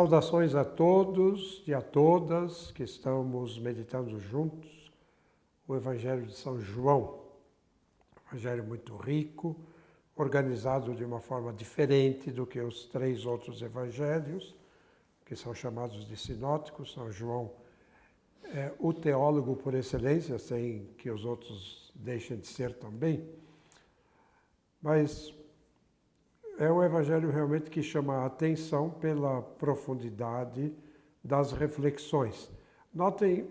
Saudações a todos e a todas que estamos meditando juntos o Evangelho de São João. Evangelho muito rico, organizado de uma forma diferente do que os três outros evangelhos, que são chamados de sinóticos. São João é o teólogo por excelência, sem que os outros deixem de ser também. Mas é um evangelho realmente que chama a atenção pela profundidade das reflexões. Notem,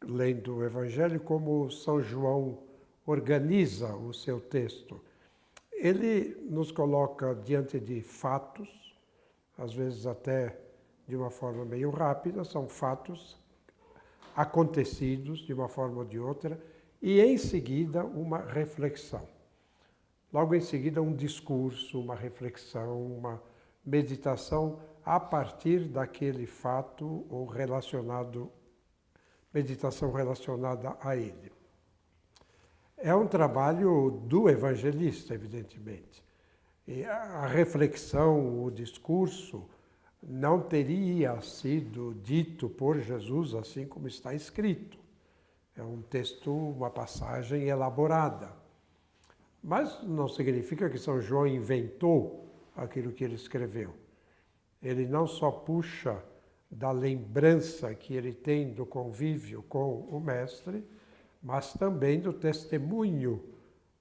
lendo o evangelho, como São João organiza o seu texto. Ele nos coloca diante de fatos, às vezes até de uma forma meio rápida, são fatos acontecidos de uma forma ou de outra, e em seguida uma reflexão. Logo em seguida, um discurso, uma reflexão, uma meditação a partir daquele fato ou relacionado, meditação relacionada a ele. É um trabalho do evangelista, evidentemente. E a reflexão, o discurso, não teria sido dito por Jesus assim como está escrito. É um texto, uma passagem elaborada. Mas não significa que São João inventou aquilo que ele escreveu. Ele não só puxa da lembrança que ele tem do convívio com o Mestre, mas também do testemunho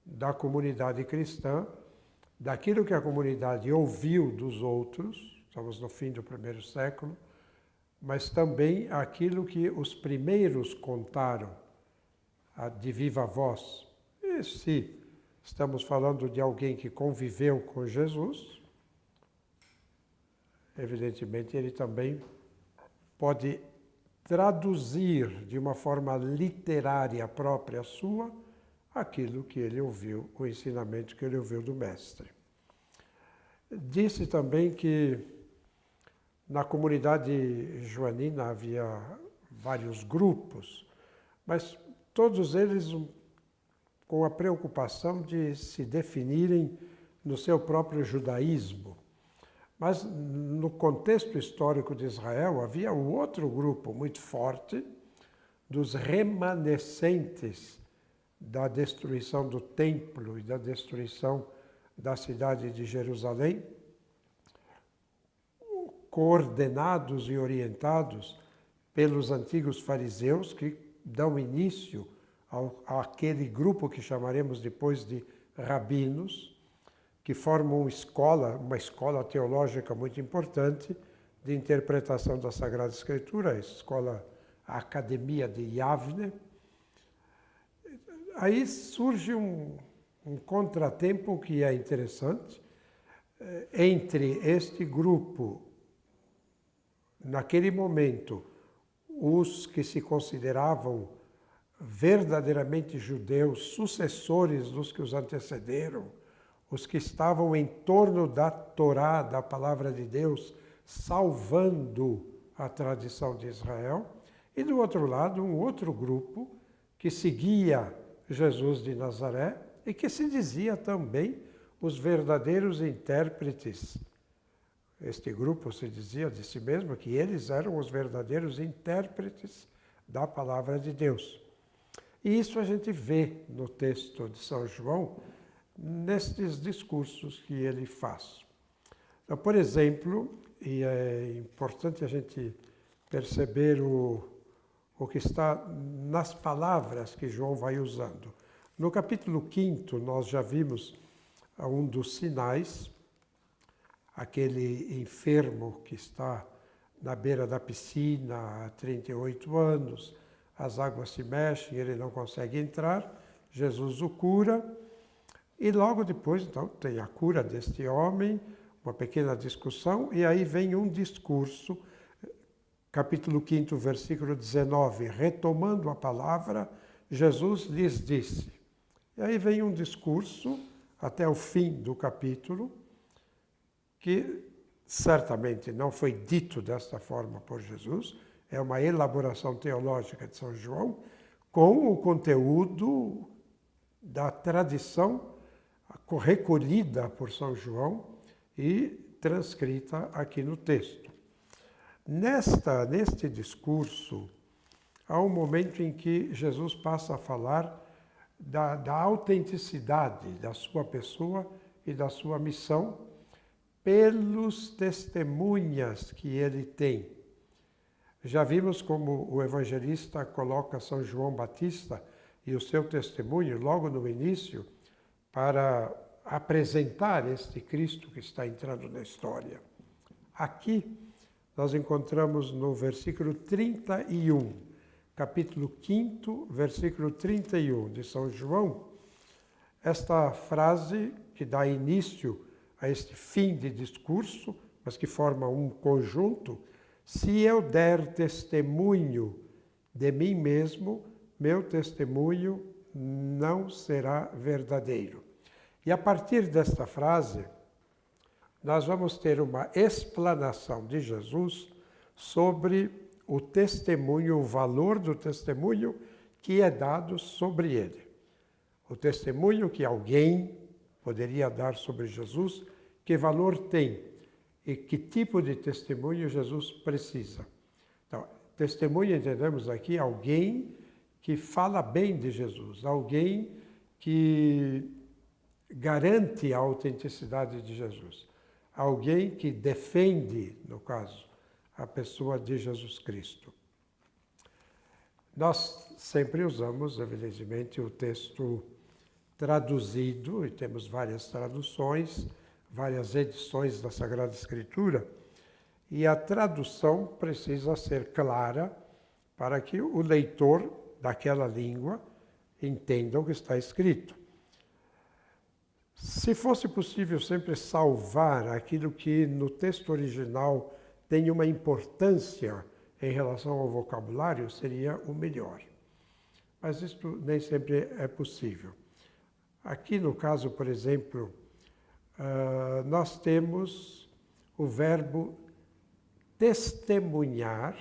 da comunidade cristã, daquilo que a comunidade ouviu dos outros, estamos no fim do primeiro século, mas também aquilo que os primeiros contaram de viva voz. E se estamos falando de alguém que conviveu com Jesus, evidentemente ele também pode traduzir de uma forma literária própria sua aquilo que ele ouviu, o ensinamento que ele ouviu do Mestre. Disse também que na comunidade joanina havia vários grupos, mas todos eles com a preocupação de se definirem no seu próprio judaísmo. Mas no contexto histórico de Israel havia um outro grupo muito forte dos remanescentes da destruição do templo e da destruição da cidade de Jerusalém, coordenados e orientados pelos antigos fariseus que dão início àquele grupo que chamaremos depois de rabinos, que formam uma escola teológica muito importante de interpretação da Sagrada Escritura, a Academia de Yavne. Aí surge um contratempo que é interessante entre este grupo, naquele momento, os que se consideravam verdadeiramente judeus, sucessores dos que os antecederam, os que estavam em torno da Torá, da Palavra de Deus, salvando a tradição de Israel, e do outro lado, um outro grupo que seguia Jesus de Nazaré e que se dizia também os verdadeiros intérpretes. Este grupo se dizia de si mesmo que eles eram os verdadeiros intérpretes da Palavra de Deus. E isso a gente vê no texto de São João, nestes discursos que ele faz. Então, por exemplo, e é importante a gente perceber o que está nas palavras que João vai usando. No capítulo 5, nós já vimos um dos sinais, aquele enfermo que está na beira da piscina há 38 anos, as águas se mexem, ele não consegue entrar, Jesus o cura, e logo depois, então, tem a cura deste homem, uma pequena discussão, e aí vem um discurso, capítulo 5, versículo 19, retomando a palavra, Jesus lhes disse. E aí vem um discurso, até o fim do capítulo, que certamente não foi dito desta forma por Jesus, é uma elaboração teológica de São João, com o conteúdo da tradição recolhida por São João e transcrita aqui no texto. Neste discurso, há um momento em que Jesus passa a falar da autenticidade da sua pessoa e da sua missão pelos testemunhas que ele tem. Já vimos como o evangelista coloca São João Batista e o seu testemunho logo no início para apresentar este Cristo que está entrando na história. Aqui nós encontramos no versículo 31, capítulo 5, versículo 31 de São João, esta frase que dá início a este fim de discurso, mas que forma um conjunto: se eu der testemunho de mim mesmo, meu testemunho não será verdadeiro. E a partir desta frase, nós vamos ter uma explanação de Jesus sobre o testemunho, o valor do testemunho que é dado sobre ele. O testemunho que alguém poderia dar sobre Jesus, que valor tem e que tipo de testemunho Jesus precisa. Então, testemunho, entendemos aqui, alguém que fala bem de Jesus, alguém que garante a autenticidade de Jesus, alguém que defende, no caso, a pessoa de Jesus Cristo. Nós sempre usamos, evidentemente, o texto traduzido, e temos várias traduções, várias edições da Sagrada Escritura, e a tradução precisa ser clara para que o leitor daquela língua entenda o que está escrito. Se fosse possível sempre salvar aquilo que no texto original tem uma importância em relação ao vocabulário, seria o melhor. Mas isto nem sempre é possível. Aqui no caso, por exemplo, nós temos o verbo testemunhar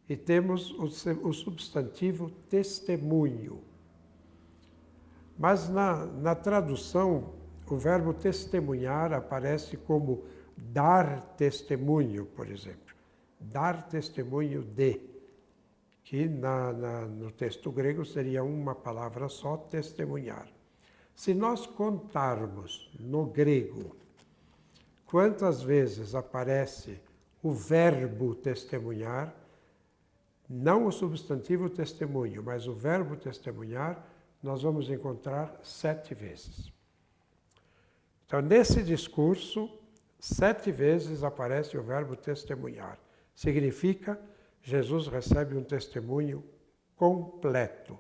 e temos o substantivo testemunho. Mas na tradução, o verbo testemunhar aparece como dar testemunho, por exemplo. Dar testemunho de, que no texto grego seria uma palavra só, testemunhar. Se nós contarmos no grego quantas vezes aparece o verbo testemunhar, não o substantivo testemunho, mas o verbo testemunhar, nós vamos encontrar 7 vezes. Então, nesse discurso, 7 vezes aparece o verbo testemunhar. Significa, Jesus recebe um testemunho completo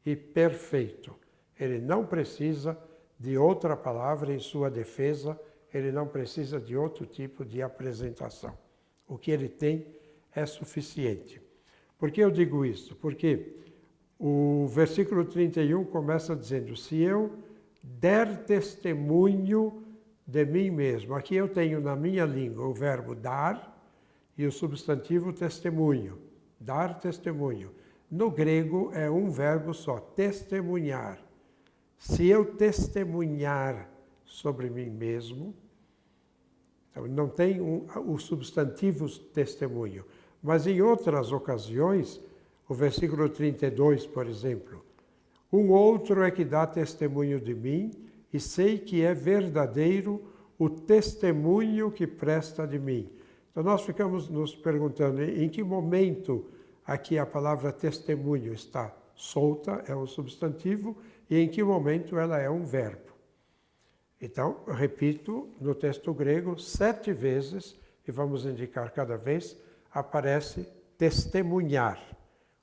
e perfeito. Ele não precisa de outra palavra em sua defesa, ele não precisa de outro tipo de apresentação. O que ele tem é suficiente. Por que eu digo isso? Porque o versículo 31 começa dizendo: se eu der testemunho de mim mesmo. Aqui eu tenho na minha língua o verbo dar e o substantivo testemunho. Dar testemunho. No grego é um verbo só, testemunhar. Se eu testemunhar sobre mim mesmo, então não tem o substantivo testemunho. Mas em outras ocasiões, o versículo 32, por exemplo, um outro é que dá testemunho de mim e sei que é verdadeiro o testemunho que presta de mim. Então nós ficamos nos perguntando em que momento aqui a palavra testemunho está solta, é um substantivo, e em que momento ela é um verbo. Então, repito, no texto grego, 7 vezes, e vamos indicar cada vez, aparece testemunhar,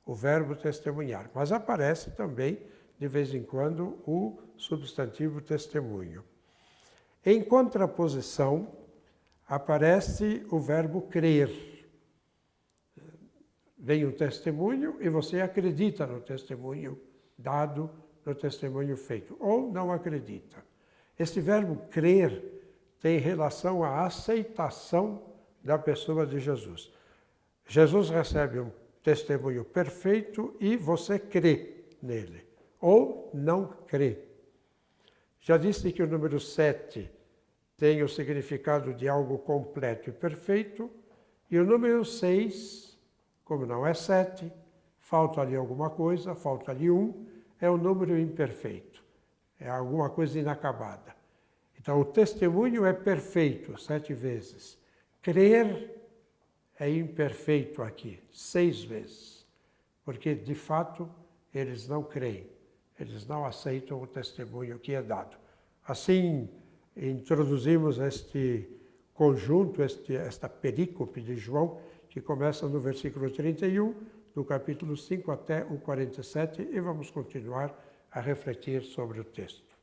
o verbo testemunhar. Mas aparece também, de vez em quando, o substantivo testemunho. Em contraposição, aparece o verbo crer. Vem um testemunho e você acredita no testemunho dado, no testemunho feito, ou não acredita. Este verbo crer tem relação à aceitação da pessoa de Jesus. Jesus recebe um testemunho perfeito e você crê nele, ou não crê. Já disse que o número 7 tem o significado de algo completo e perfeito, E o número 6, como não é 7, falta ali alguma coisa, falta ali 1, é um número imperfeito. É alguma coisa inacabada. Então, o testemunho é perfeito 7 vezes. Crer é imperfeito aqui, 6 vezes. Porque, de fato, eles não creem. Eles não aceitam o testemunho que é dado. Assim, introduzimos este conjunto, esta perícope de João, que começa no versículo 31, do capítulo 5 até o 47, e vamos continuar a refletir sobre o texto.